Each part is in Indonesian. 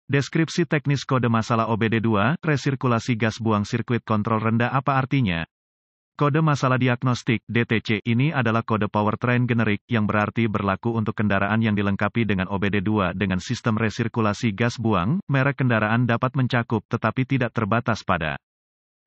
Deskripsi teknis kode masalah OBD2, resirkulasi gas buang sirkuit kontrol rendah apa artinya? Kode masalah diagnostik, DTC, ini adalah kode powertrain generik, yang berarti berlaku untuk kendaraan yang dilengkapi dengan OBD2 dengan sistem resirkulasi gas buang. Merek kendaraan dapat mencakup tetapi tidak terbatas pada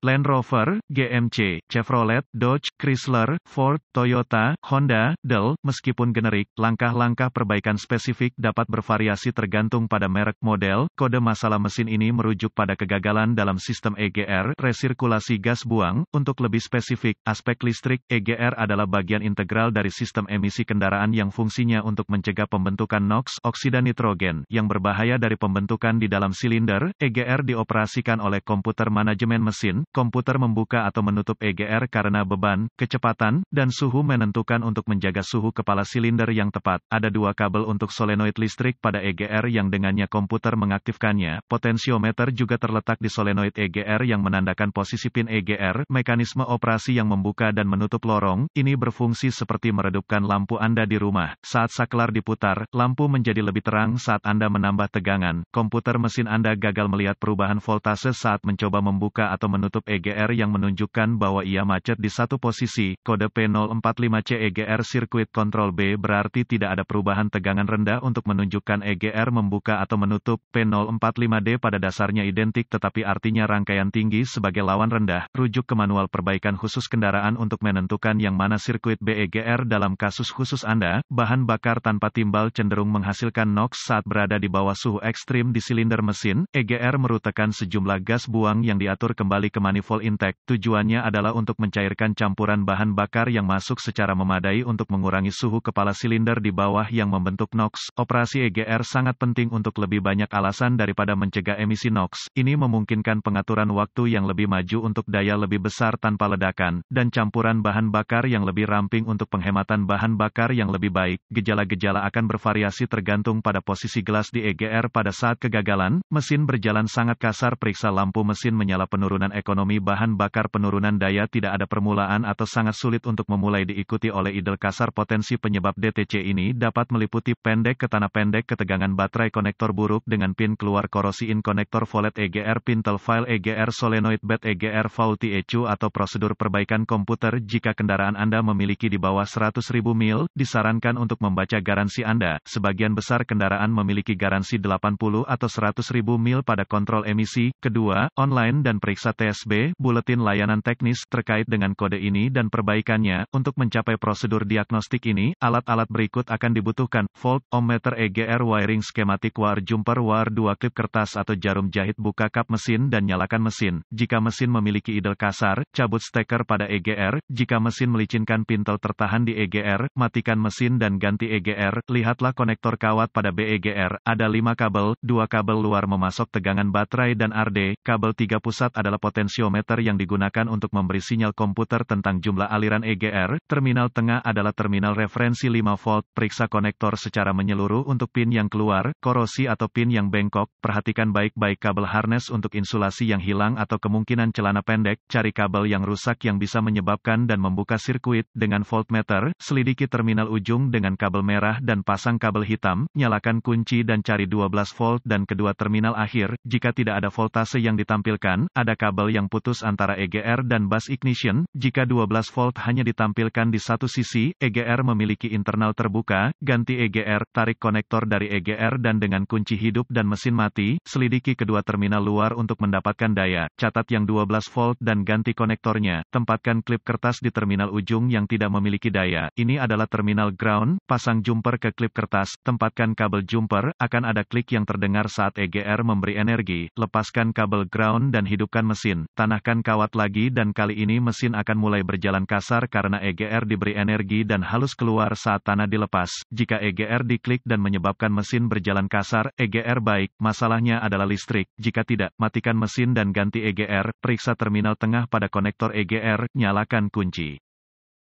Land Rover, GMC, Chevrolet, Dodge, Chrysler, Ford, Toyota, Honda, Dell. Meskipun generik, langkah-langkah perbaikan spesifik dapat bervariasi tergantung pada merek model. Kode masalah mesin ini merujuk pada kegagalan dalam sistem EGR, resirkulasi gas buang. Untuk lebih spesifik, aspek listrik, EGR adalah bagian integral dari sistem emisi kendaraan yang fungsinya untuk mencegah pembentukan NOx, oksida nitrogen, yang berbahaya dari pembentukan di dalam silinder. EGR dioperasikan oleh komputer manajemen mesin. Komputer membuka atau menutup EGR karena beban, kecepatan, dan suhu menentukan untuk menjaga suhu kepala silinder yang tepat. Ada dua kabel untuk solenoid listrik pada EGR yang dengannya komputer mengaktifkannya. Potensiometer juga terletak di solenoid EGR yang menandakan posisi pin EGR. Mekanisme operasi yang membuka dan menutup lorong, ini berfungsi seperti meredupkan lampu Anda di rumah. Saat saklar diputar, lampu menjadi lebih terang saat Anda menambah tegangan. Komputer mesin Anda gagal melihat perubahan voltase saat mencoba membuka atau menutup EGR yang menunjukkan bahwa ia macet di satu posisi. Kode P045C EGR Circuit Control B berarti tidak ada perubahan tegangan rendah untuk menunjukkan EGR membuka atau menutup. P045D pada dasarnya identik tetapi artinya rangkaian tinggi sebagai lawan rendah. Rujuk ke manual perbaikan khusus kendaraan untuk menentukan yang mana sirkuit B EGR dalam kasus khusus Anda. Bahan bakar tanpa timbal cenderung menghasilkan NOx saat berada di bawah suhu ekstrim di silinder mesin. EGR merutekan sejumlah gas buang yang diatur kembali ke manifold intake. Tujuannya adalah untuk mencairkan campuran bahan bakar yang masuk secara memadai untuk mengurangi suhu kepala silinder di bawah yang membentuk NOx. Operasi EGR sangat penting untuk lebih banyak alasan daripada mencegah emisi NOx. Ini memungkinkan pengaturan waktu yang lebih maju untuk daya lebih besar tanpa ledakan, dan campuran bahan bakar yang lebih ramping untuk penghematan bahan bakar yang lebih baik. Gejala-gejala akan bervariasi tergantung pada posisi gelas di EGR pada saat kegagalan. Mesin berjalan sangat kasar. Periksa lampu mesin menyala. Penurunan ekonomi bahan bakar. Penurunan daya tidak ada permulaan atau sangat sulit untuk memulai diikuti oleh idle kasar. Potensi penyebab DTC ini dapat meliputi pendek ke tanah pendek, ketegangan baterai, konektor buruk dengan pin keluar, korosi in konektor volet EGR, pintel file EGR, solenoid bed EGR, faulty ECU atau prosedur perbaikan komputer. Jika kendaraan Anda memiliki di bawah 100.000 mil, disarankan untuk membaca garansi Anda. Sebagian besar kendaraan memiliki garansi 80 atau 100.000 mil pada kontrol emisi. Kedua, online dan periksa TSB, buletin layanan teknis terkait dengan kode ini dan perbaikannya. Untuk mencapai prosedur diagnostik ini, alat-alat berikut akan dibutuhkan: volt, ohmmeter EGR, wiring skematik, war jumper, war 2, klip kertas atau jarum jahit. Buka kap mesin dan nyalakan mesin. Jika mesin memiliki idle kasar, cabut steker pada EGR. Jika mesin melicinkan pintel tertahan di EGR, matikan mesin dan ganti EGR. Lihatlah konektor kawat pada BEGR. Ada 5 kabel, 2 kabel luar memasok tegangan baterai dan RD. Kabel 3 pusat adalah potensiometer yang digunakan untuk memberi sinyal komputer tentang jumlah aliran EGR. Terminal tengah adalah terminal referensi 5 volt. Periksa konektor secara menyeluruh untuk pin yang keluar, korosi atau pin yang bengkok. Perhatikan baik-baik kabel harness untuk insulasi yang hilang atau kemungkinan celana pendek. Cari kabel yang rusak yang bisa menyebabkan dan membuka sirkuit. Dengan voltmeter, selidiki terminal ujung dengan kabel merah dan pasang kabel hitam. Nyalakan kunci dan cari 12 volt dan kedua terminal akhir. Jika tidak ada voltase yang ditampilkan, ada kabel yang putus antara EGR dan bus ignition. Jika 12 volt hanya ditampilkan di satu sisi, EGR memiliki internal terbuka. Ganti EGR, tarik konektor dari EGR dan dengan kunci hidup dan mesin mati. Selidiki kedua terminal luar untuk mendapatkan daya. Catat yang 12 volt dan ganti konektornya. Tempatkan klip kertas di terminal ujung yang tidak memiliki daya. Ini adalah terminal ground. Pasang jumper ke klip kertas. Tempatkan kabel jumper. Akan ada klik yang terdengar saat EGR memberi energi. Lepaskan kabel ground dan hidupkan mesin. Tanahkan kawat lagi dan kali ini mesin akan mulai berjalan kasar karena EGR diberi energi dan halus keluar saat tanah dilepas. Jika EGR diklik dan menyebabkan mesin berjalan kasar, EGR baik. Masalahnya adalah listrik. Jika tidak, matikan mesin dan ganti EGR. Periksa terminal tengah pada konektor EGR. Nyalakan kunci.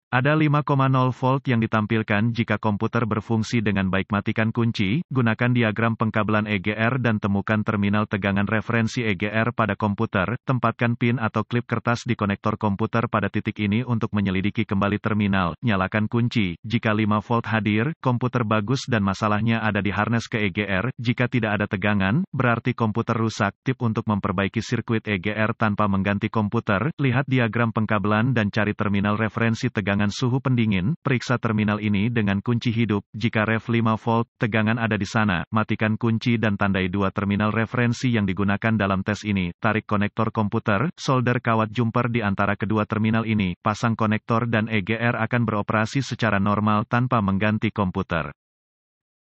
Ada 5,0 volt yang ditampilkan jika komputer berfungsi dengan baik. Matikan kunci, gunakan diagram pengkabelan EGR dan temukan terminal tegangan referensi EGR pada komputer, tempatkan pin atau klip kertas di konektor komputer pada titik ini untuk menyelidiki kembali terminal, nyalakan kunci, jika 5 volt hadir, komputer bagus dan masalahnya ada di harness ke EGR, jika tidak ada tegangan, berarti komputer rusak. Tip untuk memperbaiki sirkuit EGR tanpa mengganti komputer, lihat diagram pengkabelan dan cari terminal referensi tegangan suhu pendingin, periksa terminal ini dengan kunci hidup, jika ref 5 volt, tegangan ada di sana, matikan kunci dan tandai dua terminal referensi yang digunakan dalam tes ini, tarik konektor komputer, solder kawat jumper di antara kedua terminal ini, pasang konektor dan EGR akan beroperasi secara normal tanpa mengganti komputer.